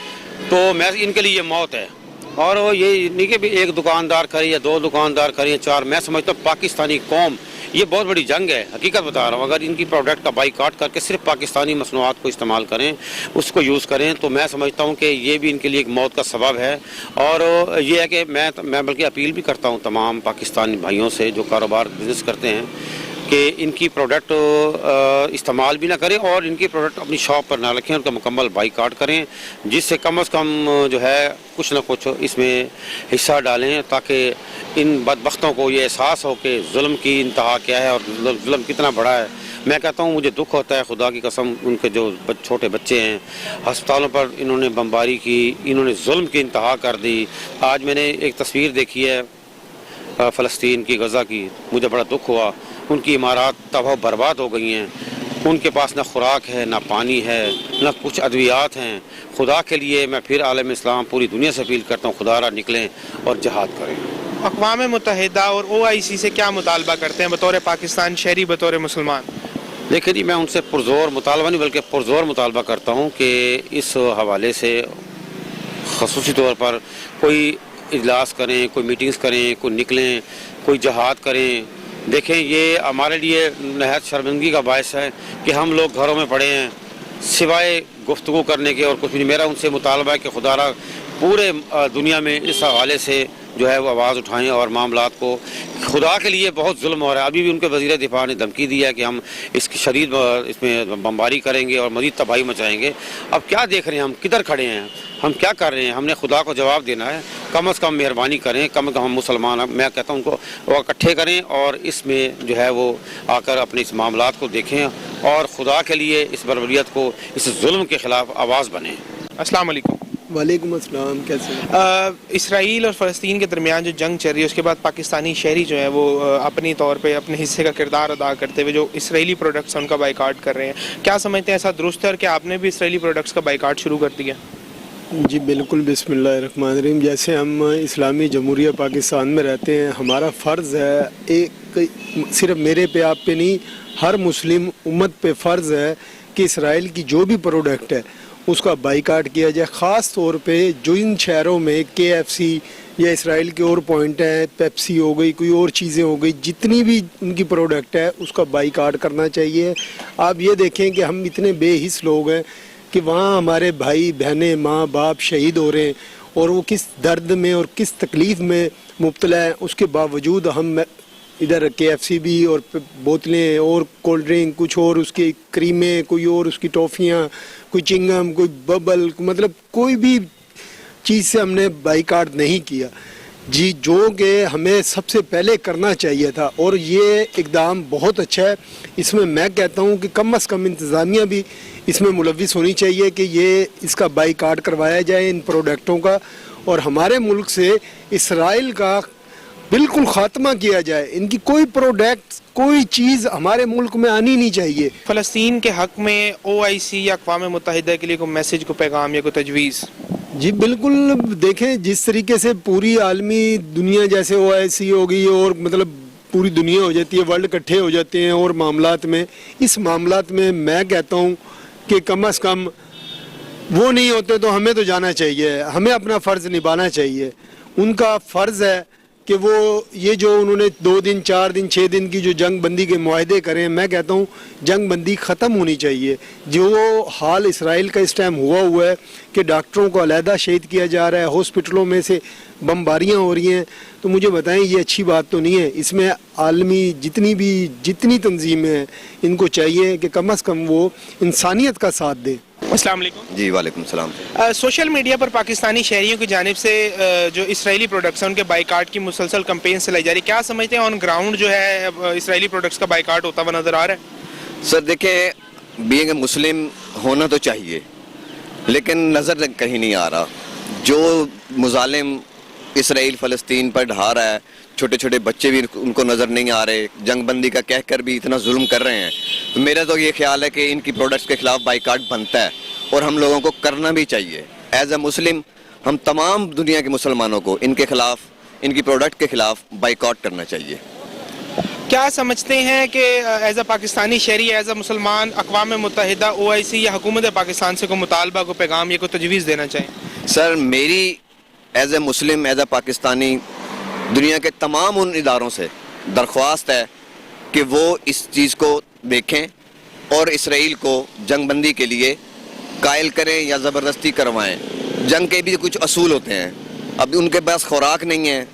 तो मैं इनके लिए मौत है। और ये नहीं कि भी एक दुकानदार करे या 2 दुकानदार करें या 4। मैं समझता हूँ पाकिस्तानी कौम, ये बहुत बड़ी जंग है, हकीकत बता रहा हूँ। अगर इनकी प्रोडक्ट का बाइकाट करके सिर्फ पाकिस्तानी मसनूआत को इस्तेमाल करें, उसको यूज़ करें, तो मैं समझता हूँ कि ये भी इनके लिए एक मौत का सबब है। और ये है कि मैं बल्कि अपील भी करता हूँ तमाम पाकिस्तानी भाइयों से जो कारोबार बिज़नेस करते हैं कि इनकी प्रोडक्ट इस्तेमाल भी ना करें और इनकी प्रोडक्ट अपनी शॉप पर ना रखें, उनका मुकम्मल बाइकाट करें, जिससे कम से कम जो है कुछ ना कुछ इसमें हिस्सा डालें, ताकि इन बदबख्तों को ये एहसास हो कि जुल्म की इंतहा क्या है और जुल्म कितना बड़ा है। मैं कहता हूँ मुझे दुख होता है, खुदा की कसम, उनके जो छोटे बच्चे हैं हस्पतालों पर इन्होंने बमबारी की, इन्होंने जुल्म की इंतहा कर दी। आज मैंने एक तस्वीर देखी है फ़लस्तीन की, गज़ा की, मुझे बड़ा दुख हुआ। उनकी इमारत तबाह बर्बाद हो गई हैं, उनके पास ना खुराक है, ना पानी है, ना कुछ अद्वियात हैं। खुदा के लिए मैं फिर आलम इस्लाम पूरी दुनिया से अपील करता हूँ, खुदारा निकलें और जहाद करें। अक़वाम मुत्तहिदा और OIC से क्या मुतालबा करते हैं बतौर पाकिस्तान शहरी, बतौर मुसलमान? देखिए जी, मैं उनसे पुरज़ोर मुतालबा नहीं बल्कि पुरज़ोर मुतालबा करता हूँ कि इस हवाले से ख़ुसूसी तौर पर कोई इजलास करें, कोई मीटिंग्स करें, कोई निकलें, कोई जहाद करें। देखें, ये हमारे लिए नहायत शर्मिंदगी का बायस है कि हम लोग घरों में पड़े हैं सिवाय गुफ्तगू करने के और कुछ भी। मेरा उनसे मुतालबा है कि खुदारा पूरे दुनिया में इस हवाले से जो है वो आवाज़ उठाएं और मामलात को, खुदा के लिए बहुत जुल्म हो रहा है। अभी भी उनके वज़ीर दिफा ने धमकी दी है कि हम इसकी शदीद इसमें बमबारी करेंगे और मज़ीद तबाही मचाएंगे। अब क्या देख रहे हैं, हम किधर खड़े हैं, हम क्या कर रहे हैं? हमने खुदा को जवाब देना है। कम से कम मेहरबानी करें, कम से कम हम मुसलमान, मैं कहता हूँ उनको वो इकट्ठे करें और इसमें जो है वो आकर अपने इस मामलात को देखें और खुदा के लिए इस बर्बरियत को, इस जुल्म के ख़िलाफ़ आवाज़ बने। अस्सलाम वालेकुम। वालेकुम अस्सलाम। कैसे? इसराइल और फ़लस्तीन के दरमियान जो जंग चल रही है उसके बाद पाकिस्तानी शहरी जो है वो अपनी तौर पे अपने हिस्से का किरदार अदा करते हुए जो इसराइली प्रोडक्ट्स हैं उनका बाइकाट कर रहे हैं। क्या समझते हैं ऐसा दुरुस्त है और क्या आपने भी इसराइली प्रोडक्ट्स का बाइकाट शुरू कर दिया? जी बिल्कुल, बिस्मिल्लाहिर्रहमानिर्रहीम। जैसे हम इस्लामी जमहूरिया पाकिस्तान में रहते हैं, हमारा फ़र्ज़ है, एक सिर्फ मेरे पे आप पे नहीं, हर मुस्लिम उम्मत पे फ़र्ज़ है कि इसराइल की जो भी प्रोडक्ट है उसका बाइकाट किया जाए। ख़ास तौर पे जो इन शहरों में KFC या इसराइल के और पॉइंट हैं, पेप्सी हो गई, कोई और चीज़ें हो गई, जितनी भी उनकी प्रोडक्ट है उसका बाइकाट करना चाहिए। आप ये देखें कि हम इतने बेहिस लोग हैं कि वहाँ हमारे भाई बहनें माँ बाप शहीद हो रहे हैं और वो किस दर्द में और किस तकलीफ़ में मुब्तला है, उसके बावजूद हम इधर KFC भी और बोतलें और कोल्ड ड्रिंक, कुछ और उसकी क्रीमें, कोई और उसकी टॉफ़ियाँ, कोई चिंगम, कोई बबल, मतलब कोई भी चीज़ से हमने बाइकाट नहीं किया जी, जो कि हमें सबसे पहले करना चाहिए था। और ये इक़दाम बहुत अच्छा है। इसमें मैं कहता हूँ कि कम से कम इंतज़ामिया भी इसमें मुलव्विस होनी चाहिए कि ये इसका बाइकाट करवाया जाए इन प्रोडक्टों का, और हमारे मुल्क से इसराइल का बिल्कुल ख़ात्मा किया जाए। इनकी कोई प्रोडक्ट, कोई चीज़ हमारे मुल्क में आनी नहीं चाहिए। फ़लस्तीन के हक़ में OIC या अक़वाम मुत्तहिदा के लिए कोई मैसेज, को पैगाम या कोई तजवीज़? जी बिल्कुल, देखें जिस तरीके से पूरी आलमी दुनिया, जैसे OIC हो गई और मतलब पूरी दुनिया हो जाती है, वर्ल्ड इकट्ठे हो जाते हैं और मामलात में, इस मामलात में मैं कहता हूँ कि कम से कम वो नहीं होते तो हमें तो जाना चाहिए, हमें अपना फ़र्ज़ निभाना चाहिए। उनका फ़र्ज़ है कि वो ये जो उन्होंने 2 दिन 4 दिन 6 दिन की जो जंग बंदी के मुआहदे करें, मैं कहता हूँ जंग बंदी ख़त्म होनी चाहिए। जो हाल इसराइल का इस टाइम हुआ है कि डॉक्टरों को अलहदा शहीद किया जा रहा है, हॉस्पिटलों में से बमबारियाँ हो रही हैं, तो मुझे बताएं ये अच्छी बात तो नहीं है। इसमें आलमी जितनी तंजीमें हैं, इनको चाहिए कि कम से कम वो इंसानियत का साथ दें। अस्सलाम वालेकुम। जी वालेकुम सलाम। सोशल मीडिया पर पाकिस्तानी शहरियों की जानिब से जो इसराइली प्रोडक्ट्स हैं उनके बाइकाट की मुसलसल कैंपेन चलाई जा रही है, क्या समझते हैं ऑन ग्राउंड जो है इसराइली प्रोडक्ट्स का बाइकाट होता हुआ नज़र आ रहा है? सर देखें, बीइंग ए मुस्लिम होना तो चाहिए, लेकिन नज़र कहीं नहीं आ रहा। जो मुजालिम इसराइल फ़लस्तीन पर ढा रहा है, छोटे छोटे बच्चे भी उनको नज़र नहीं आ रहे, जंग बंदी का कहकर भी इतना जुल्म कर रहे हैं। तो मेरा तो ये ख्याल है कि इनकी प्रोडक्ट्स के ख़िलाफ़ बाइकाट बनता है और हम लोगों को करना भी चाहिए। एज ए मुस्लिम हम तमाम दुनिया के मुसलमानों को इनके ख़िलाफ़, इनकी प्रोडक्ट के ख़िलाफ़ बाइकाट करना चाहिए। क्या समझते हैं कि एज अ पाकिस्तानी शहरी, एज अ मुसलमान, अक़वाम मुत्तहिदा, OIC या हुकूमत पाकिस्तान से कोई मुतालबा, को पैगाम या कोई तजवीज़ देना चाहें? सर मेरी as a Muslim, as a Pakistani, दुनिया के तमाम उन इदारों से दरख्वास्त है कि वो इस चीज़ को देखें और इसराइल को जंग बंदी के लिए कायल करें या ज़बरदस्ती करवाएं। जंग के भी कुछ असूल होते हैं, अब उनके पास खुराक नहीं है,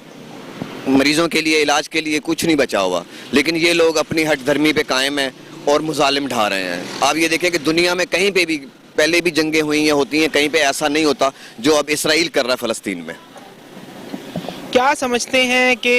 मरीज़ों के लिए इलाज के लिए कुछ नहीं बचा हुआ, लेकिन ये लोग अपनी हट धर्मी पे कायम हैं और मुजालिम ढा रहे हैं। आप ये देखें कि दुनिया में कहीं पे भी पहले भी जंगें हुई हैं, होती हैं, कहीं पे ऐसा नहीं होता जो अब इसराइल कर रहा है फ़लस्तीन में। क्या समझते हैं कि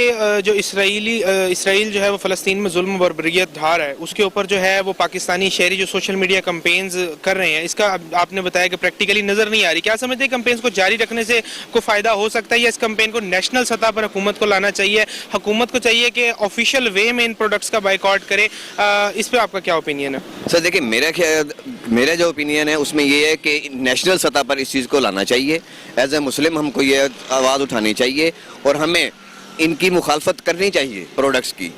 जो इसराइल जो है वो फ़लस्तीन में जुल्म बर्बरियत ढा रहा है, उसके ऊपर जो है वो पाकिस्तानी शहरी जो सोशल मीडिया कैंपेन्स कर रहे हैं, इसका आपने बताया कि प्रैक्टिकली नज़र नहीं आ रही, क्या समझते हैं कैंपेन्स को जारी रखने से कोई फ़ायदा हो सकता है या इस कैंपेन को नेशनल सतह पर हुकूमत को लाना चाहिए? हुकूमत को चाहिए कि ऑफिशियल वे में इन प्रोडक्ट्स का बाइकआउट करे। इस पर आपका क्या ओपिनियन है? सर देखिए, मेरा जो ओपिनियन है उसमें ये है कि नेशनल सतह पर इस चीज़ को लाना चाहिए। एज ए मुस्लिम हमको ये आवाज़ उठानी चाहिए और हमें इनकी मुखालफत करनी चाहिए प्रोडक्ट्स की,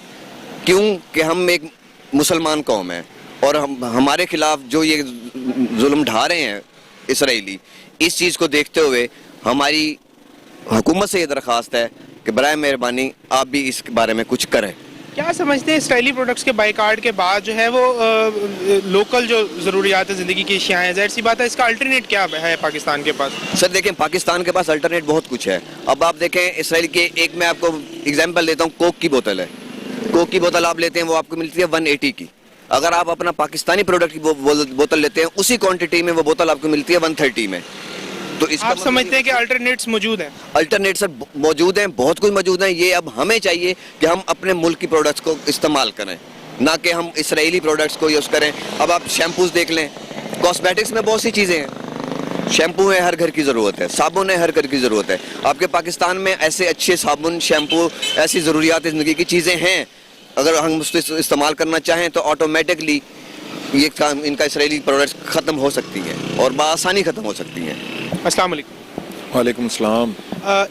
क्योंकि हम एक मुसलमान कौम है और हमारे खिलाफ जो ये जुल्म ढा रहे हैं इसराइली, इस चीज़ को देखते हुए हमारी हुकूमत से ये दरख्वास्त है कि बराए मेहरबानी आप भी इस बारे में कुछ करें। क्या समझते हैं इसराइली प्रोडक्ट्स के बाइकाट के बाद जो है वो लोकल जो ज़रूरियात ज़िंदगी की अशियाँ हैं, ज़ाहिर सी बात है इसका अल्टरनेट क्या है पाकिस्तान के पास? सर देखें, पाकिस्तान के पास अल्टरनेट बहुत कुछ है। अब आप देखें इसराइल के, एक मैं आपको एग्जांपल देता हूँ, कोक की बोतल है। कोक की बोतल आप लेते हैं वो आपको मिलती है 180 की। अगर आप अपना पाकिस्तानी प्रोडक्ट की बोतल लेते हैं उसी क्वान्टिटी में वो बोतल आपको मिलती है 130 में। तो इसका आप समझते हैं कि अल्टरनेट्स मौजूद हैं? अल्टरनेट सर मौजूद हैं, बहुत कुछ मौजूद हैं। ये अब हमें चाहिए कि हम अपने मुल्क की प्रोडक्ट्स को इस्तेमाल करें, ना कि हम इसराइली प्रोडक्ट्स को यूज़ करें। अब आप शैम्पूज़ देख लें, कॉस्मेटिक्स में बहुत सी चीज़ें हैं। शैम्पू है, हर घर की ज़रूरत है, साबुन है, हर घर की ज़रूरत है। आपके पाकिस्तान में ऐसे अच्छे साबुन, शैम्पू, ऐसी ज़रूरियात ज़िंदगी की चीज़ें हैं, अगर हम उसको इस्तेमाल करना चाहें तो ऑटोमेटिकली ये काम, इनका इसराइली प्रोडक्ट्स ख़त्म हो सकती हैं और बआसानी ख़त्म हो सकती हैं। अस्सलाम वालेकुम। वालेकुम सलाम।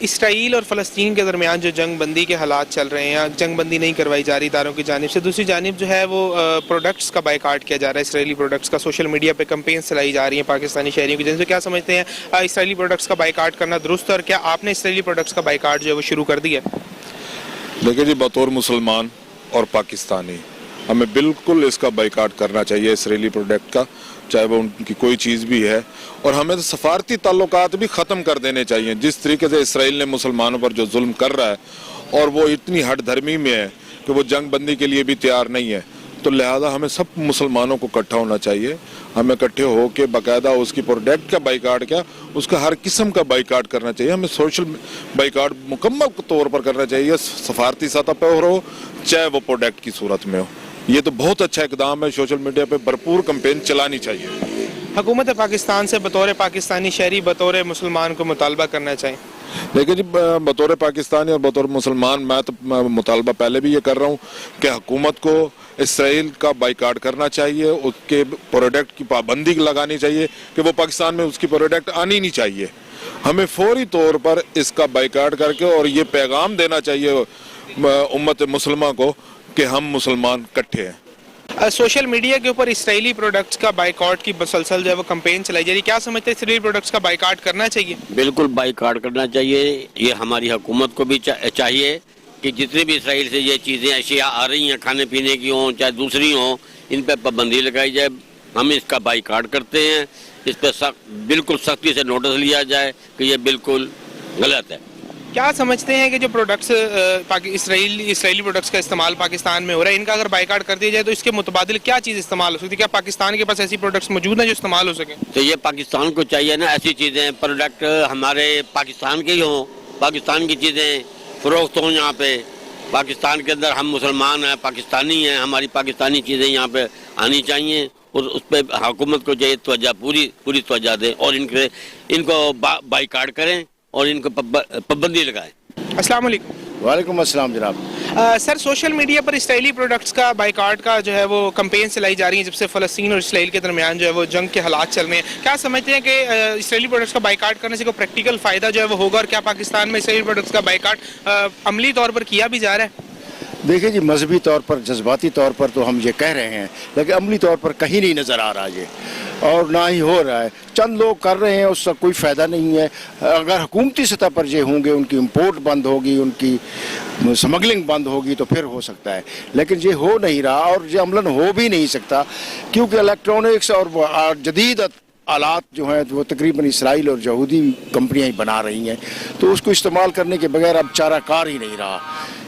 इसराइल और फ़लस्तीन के दरमियान जो जंग बंदी के हालात चल रहे हैं, जंग बंदी नहीं करवाई जा रही इदारों की जानिब से, दूसरी जानिब जो है वो प्रोडक्ट्स का बाइकाट किया जा रहा है, इसराइली प्रोडक्ट्स का। सोशल मीडिया पे कैंपेन चलाई जा रही हैं पाकिस्तानी शहरियों की जानिब से। क्या समझते हैं इसराइली प्रोडक्ट्स का बाइकाट करना दुरुस्त, और क्या आपने इसराइली प्रोडक्ट्स का बाइकाट जो है वो शुरू कर दिया? देखिए जी, बतौर मुसलमान और पाकिस्तानी हमें बिल्कुल इसका बाइकाट करना चाहिए इसराइली प्रोडक्ट का। चाहे वो उनकी कोई चीज़ भी है। और हमें तो सफारती ताल्लुकात भी ख़त्म कर देने चाहिए। जिस तरीके से इसराइल ने मुसलमानों पर जो जुल्म कर रहा है और वो इतनी हट धर्मी में है कि वो जंग बंदी के लिए भी तैयार नहीं है, तो लिहाजा हमें सब मुसलमानों को इकट्ठा होना चाहिए। हमें इकट्ठे होकर बाकायदा उसकी प्रोडक्ट का बाइकाट क्या, उसका हर किस्म का बाइकाट करना चाहिए। हमें सोशल बाइकाट मुकम्मल तौर पर करना चाहिए, सफारती सतह पर हो चाहे वो प्रोडक्ट की सूरत में हो। ये तो बहुत अच्छा इकदाम है, सोशल मीडिया पे भरपूर कैंपेन चलानी चाहिए। हुकूमत पाकिस्तान से बतौर पाकिस्तानी शहरी बतौर मुसलमान को मुतालबा करना चाहिए। देखिए जी, बतौर पाकिस्तानी और बतौर मुसलमान मैं तो मुतालबा पहले भी ये कर रहा हूँ कि हुकूमत को इसराइल का बाइकाट करना चाहिए, उसके प्रोडक्ट की पाबंदी लगानी चाहिए कि वो पाकिस्तान में उसकी प्रोडक्ट आनी नहीं चाहिए। हमें फौरी तौर पर इसका बाइकाट करके और ये पैगाम देना चाहिए उम्मत मुसलमान को कि हम मुसलमान इकट्ठे हैं। सोशल मीडिया के ऊपर इसराइली प्रोडक्ट्स का बाइकआउट की मुसलसल जो है वो कैंपेन चलाई जा रही है, क्या समझते हैं इसराइली प्रोडक्ट्स का बाइकआउट करना चाहिए? बिल्कुल बाइकाट करना चाहिए। ये हमारी हुकूमत को भी चाहिए कि जितनी भी इसराइल से ये चीज़ें अशिया आ रही हैं, खाने पीने की हों चाहे दूसरी हों, इन पर पाबंदी लगाई जाए। हम इसका बाइकाट करते हैं, इस पर बिल्कुल सख्ती से नोटिस लिया जाए कि ये बिल्कुल गलत है। क्या समझते हैं कि जो प्रोडक्ट्स इसराइली प्रोडक्ट्स का इस्तेमाल पाकिस्तान में हो रहा है, इनका अगर बाइकाट कर दिया जाए तो इसके मुतबादिल क्या चीज़ इस्तेमाल हो सकती है? क्या पाकिस्तान के पास ऐसी प्रोडक्ट्स मौजूद हैं जो इस्तेमाल हो सकें? तो ये पाकिस्तान को चाहिए ना, ऐसी चीज़ें प्रोडक्ट हमारे पाकिस्तान के ही हों, पाकिस्तान की चीज़ें फ़रोख्त हों यहाँ पे। पाकिस्तान के अंदर हम मुसलमान हैं, पाकिस्तानी हैं, हमारी पाकिस्तानी चीज़ें यहाँ पे आनी चाहिए और उस पर हुकूमत को चाहिए तवज्जो पूरी तवज्जो दें और इनको बाइकाट करें और इनको पाबंदी लगाएं। अस्सलाम वालेकुम। वालेकुम अस्सलाम जनाब। सर, सोशल मीडिया पर इसराइली प्रोडक्ट्स का बाइकाट का जो है वो कैंपेन चलाई जा रही है जब से फ़लस्तीन और इसराइल के दरमियान जो है वो जंग के हालात चल रहे हैं। क्या समझते हैं कि इसराइली प्रोडक्ट्स का बाइकाट करने से कोई प्रैक्टिकल फ़ायदा जो है वो होगा और क्या पाकिस्तान में इसराइली प्रोडक्ट्स का बाइकाट अमली तौर पर किया भी जा रहा है? देखिए जी, मजहबी तौर पर जज्बाती तौर पर तो हम ये कह रहे हैं, लेकिन अमली तौर पर कहीं नहीं नज़र आ रहा ये और ना ही हो रहा है। चंद लोग कर रहे हैं, उसका कोई फ़ायदा नहीं है। अगर हुकूमती सतह पर ये होंगे, उनकी इंपोर्ट बंद होगी, उनकी स्मगलिंग बंद होगी तो फिर हो सकता है, लेकिन ये हो नहीं रहा और ये अमलन हो भी नहीं सकता क्योंकि इलेक्ट्रॉनिक्स और जदीद आलात जो हैं वो तकरीबन इसराइल और यहूदी कंपनियां ही बना रही हैं, तो उसको इस्तेमाल करने के बगैर अब चारा कार ही नहीं रहा।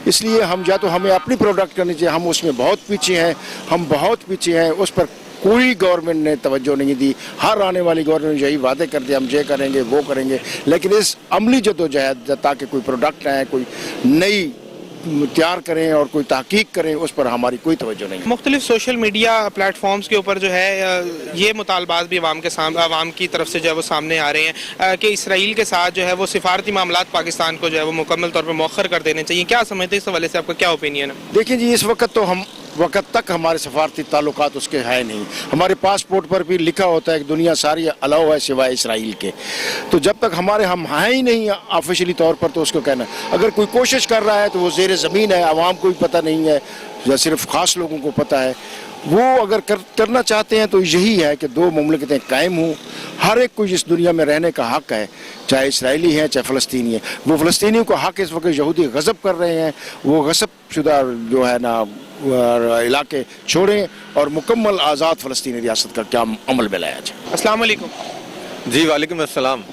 इसलिए हम या तो हमें अपनी प्रोडक्ट करनी चाहिए, हम उसमें बहुत पीछे हैं, उस पर कोई गवर्नमेंट ने तवज्जो नहीं दी। हर आने वाली गवर्नमेंट यही वादे करते हम ये करेंगे वो करेंगे, लेकिन इस अमली जदोजहद ताकि कोई प्रोडक्ट आए, कोई नई तैयार करें और कोई तहकीक करें, उस पर हमारी कोई तवज्जो नहीं। मुख्तलिफ सोशल मीडिया प्लेटफॉर्म्स के ऊपर जो है ये मुतालबात भी आवाम की तरफ से जो है वो सामने आ रहे हैं कि इसराइल के साथ जो है वो सिफारती मामलात पाकिस्तान को जो है वो मुकम्मल तौर पर मौखर कर देने चाहिए। क्या समझते हैं इस हवाले से, आपका क्या ओपिनियन है? देखिए जी, इस वक्त तक हमारे सफारती ताल्लुकात उसके है नहीं। हमारे पासपोर्ट पर भी लिखा होता है कि दुनिया सारी अलाउ है सिवाय इसराइल के। तो जब तक हमारे हम हैं ही नहीं ऑफिशियली तौर पर, तो उसको कहना, अगर कोई कोशिश कर रहा है तो वो ज़ेर ज़मीन है, आवाम को भी पता नहीं है या सिर्फ ख़ास लोगों को पता है। वो अगर करना चाहते हैं तो यही है कि दो मुमलिकतें कायम हों, हर एक को इस दुनिया में रहने का हक़ है, चाहे इसराइली हैं चाहे फ़लस्तीनी है। वो फ़लस्तीनियों को हक़ इस वक्त यहूदी गज़ब कर रहे हैं, वो गज़ब शुदा जो है ना इलाके छोड़ें और मुकम्मल आज़ाद फ़लस्तीनी रियासत का क्या अमल में लाया जाए। अस्सलाम वालेकुम। जी वालेकुम अस्सलाम।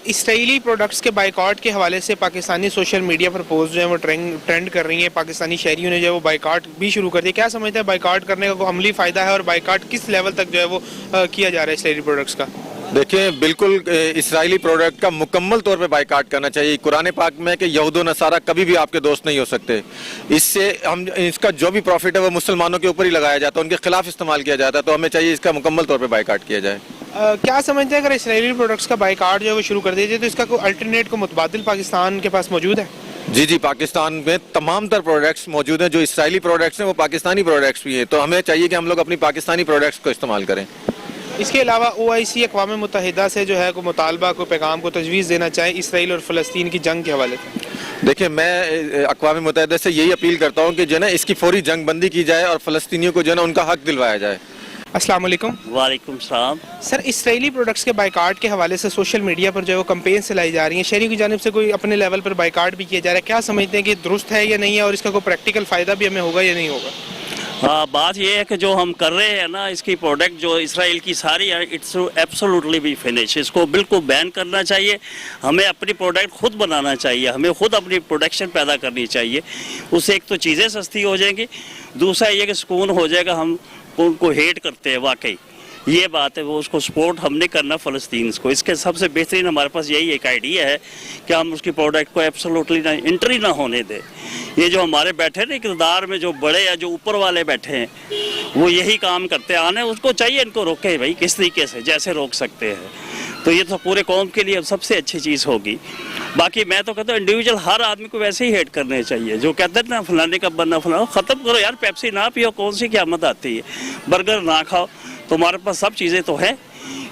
इसराइली प्रोडक्ट्स के बाइकाट के हवाले से पाकिस्तानी सोशल मीडिया पर पोस्ट जो है वो ट्रेंड कर रही है। पाकिस्तानी शहरियों ने जो है वो बाइकाट भी शुरू कर दिया। क्या समझते हैं बाइकाट करने का कोई अमली फ़ायदा है और बाइकाट किस लेवल तक जो है वो किया जा रहा है इसराइली प्रोडक्ट्स का? देखिए, बिल्कुल इसराइली प्रोडक्ट का मुकम्मल तौर पे बाइकाट करना चाहिए। कुरान पाक में कि यहूद और नसारा कभी भी आपके दोस्त नहीं हो सकते। इससे हम इसका जो भी प्रॉफिट है वो मुसलमानों के ऊपर ही लगाया जाता है, उनके खिलाफ इस्तेमाल किया जाता है, तो हमें चाहिए इसका मुकम्मल तौर पे बाइकाट किया जाए। क्या समझते हैं अगर इसराइली प्रोडक्ट्स का बाइकाट जो है वो शुरू कर दिया जाए तो इसका कोई अल्टरनेट को मुतबादिल पाकिस्तान के पास मौजूद है? जी, पाकिस्तान में तमाम तर प्रोडक्ट्स मौजूद हैं। जो इसराइली प्रोडक्ट्स हैं वो पाकिस्तानी प्रोडक्ट्स भी हैं, तो हमें चाहिए कि हम लोग अपनी पाकिस्तानी प्रोडक्ट्स को इस्तेमाल करें। इसके अलावा OIC अक़वाम मुत्तहिदा से जो है को मुतालबा को पैगाम को तजवीज़ देना चाहे इसराइल और फ़लस्तीन की जंग के हवाले से। देखिए, मैं अक़वाम मुत्तहिदा से यही अपील करता हूँ कि जो है ना इसकी फौरी जंग बंदी की जाए और फ़लस्तीनियों को जो है ना उनका हक दिलवाया जाए। अस्सलाम वालेकुम। वालेकुम सलाम। सर, इसराइली प्रोडक्ट्स के बाइकाट के हवाले से सोशल मीडिया पर जो है वो कैंपेन चलाई जा रही है, शहरियों की जानिब से कोई अपने लेवल पर बाइकाट भी किया जा रहा है। क्या समझते हैं कि दुरुस्त है या नहीं है और इसका कोई प्रैक्टिकल फ़ायदा भी हमें होगा या नहीं होगा? हाँ, बात ये है कि जो हम कर रहे हैं ना, इसकी प्रोडक्ट जो इसराइल की सारी है, इट्स एब्सोल्युटली भी फिनिश। इसको बिल्कुल बैन करना चाहिए। हमें अपनी प्रोडक्ट खुद बनाना चाहिए, हमें खुद अपनी प्रोडक्शन पैदा करनी चाहिए। उससे एक तो चीज़ें सस्ती हो जाएंगी, दूसरा ये कि सुकून हो जाएगा। हम उनको हेट करते हैं वाकई, ये बात है, वो उसको सपोर्ट हमने करना फ़लस्तीन को। इसके सबसे बेहतरीन हमारे पास यही एक आइडिया है कि हम उसकी प्रोडक्ट को एब्सोल्युटली ना एंट्री ना होने दें। ये जो हमारे बैठे ना इक़्तिदार में, जो बड़े या जो ऊपर वाले बैठे हैं, वो यही काम करते आने, उसको चाहिए इनको रोके भाई किस तरीके से, जैसे रोक सकते हैं। तो ये तो पूरे कौम के लिए सबसे अच्छी चीज़ होगी। बाकी मैं तो कहता हूँ इंडिविजुअल हर आदमी को वैसे ही हेट करने चाहिए। जो कहते हैं ना फलाने का बनना फलाना, ख़त्म करो यार, पेप्सी ना पियो, कौन सी क़यामत आती है। बर्गर ना खाओ, तुम्हारे पास सब चीज़ें तो हैं।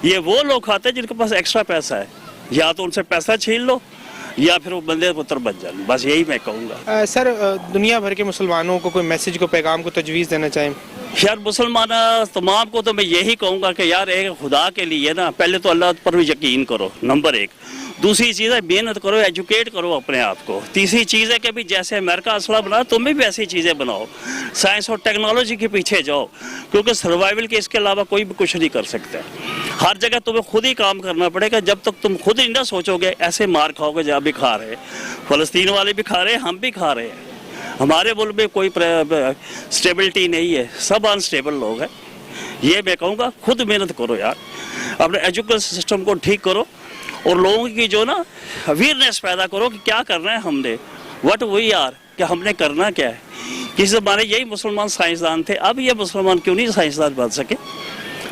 ये वो लोग खाते हैं जिनके पास एक्स्ट्रा पैसा है, या तो उनसे पैसा छीन लो या फिर वो बंदे पुत्र बन जाए। बस यही मैं कहूँगा। सर, दुनिया भर के मुसलमानों को कोई मैसेज को, पैगाम को तजवीज़ देना चाहें? यार मुसलमान तमाम को तो मैं यही कहूँगा कि यार एक खुदा के लिए ना, पहले तो अल्लाह पर भी यकीन करो, नंबर एक। दूसरी चीज़ है मेहनत करो, एजुकेट करो अपने आप को। तीसरी चीज़ है कि भी जैसे अमेरिका असला बना, तुम भी ऐसी चीज़ें बनाओ। साइंस और टेक्नोलॉजी के पीछे जाओ, क्योंकि सर्वाइवल के इसके अलावा कोई भी कुछ नहीं कर सकता। हर जगह तुम्हें खुद ही काम करना पड़ेगा। जब तक तुम खुद ही ना सोचोगे, ऐसे मार खाओगे जहाँ भी खा रहे। फ़लस्तीन वाले भी खा रहे हैं, हम भी खा रहे हैं। हमारे मुल्क में कोई स्टेबिलिटी नहीं है, सब अनस्टेबल लोग हैं। ये मैं कहूँगा खुद मेहनत करो यार, अपने एजुकेशन सिस्टम को ठीक करो और लोगों की जो ना अवेयरनेस पैदा करो कि क्या करना है हमने, व्हाट वी आर, कि हमने करना क्या है। किसी ज़माने यही मुसलमान साइंसदान थे, अब ये मुसलमान क्यों नहीं साइंसदान बन सके?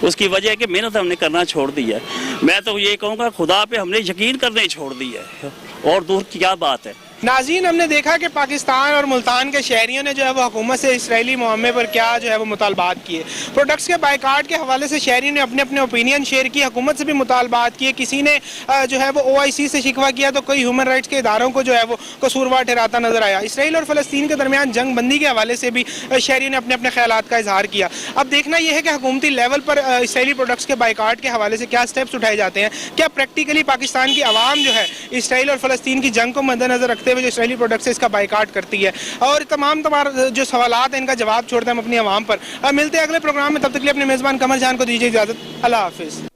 उसकी वजह है कि मेहनत हमने करना छोड़ दी है। मैं तो ये कहूँगा खुदा पे हमने यकीन करने छोड़ दी है, और दूर की क्या बात है। नाज़रीन, हमने देखा कि पाकिस्तान और मुल्तान के शहरियों ने जो है वो हुकूमत से इसराइली मुआमे पर क्या जो है वो मुतालबात किए। प्रोडक्ट्स के बाइकाट के हवाले से शहरियों ने अपने अपने ओपिनियन शेयर किए, हुकूमत से भी मुतालबात किए। किसी ने जो है वो OIC से शिकवा किया, तो कोई ह्यूमन राइट्स के इदारों को जो है वो कसूरवार ठहराता नजर आया। इसराइल और फ़लस्तीन के दरमियान जंग बंदी के हवाले से भी शहरियों ने अपने अपने ख्यालात का इजहार किया। अब देखना यह है कि हुकूमती लेवल पर इसराइली प्रोडक्ट्स के बाइकाट के हवाले से क्या स्टेप्स उठाए जाते हैं। क्या प्रैक्टिकली पाकिस्तान की आवाम जो है इसराइल और फ़लस्तीन की जंग को मद्देनजर रखते हुए जो इसराइली प्रोडक्ट्स इसका बाइकाट करती है, और तमाम जो सवालात हैं इनका जवाब छोड़ते हैं हम अपनी आवाम पर। अब मिलते हैं अगले प्रोग्राम में, तब तक के लिए अपने मेज़बान कमर जान को दीजिए इजाज़त। अल्लाह हाफिज़।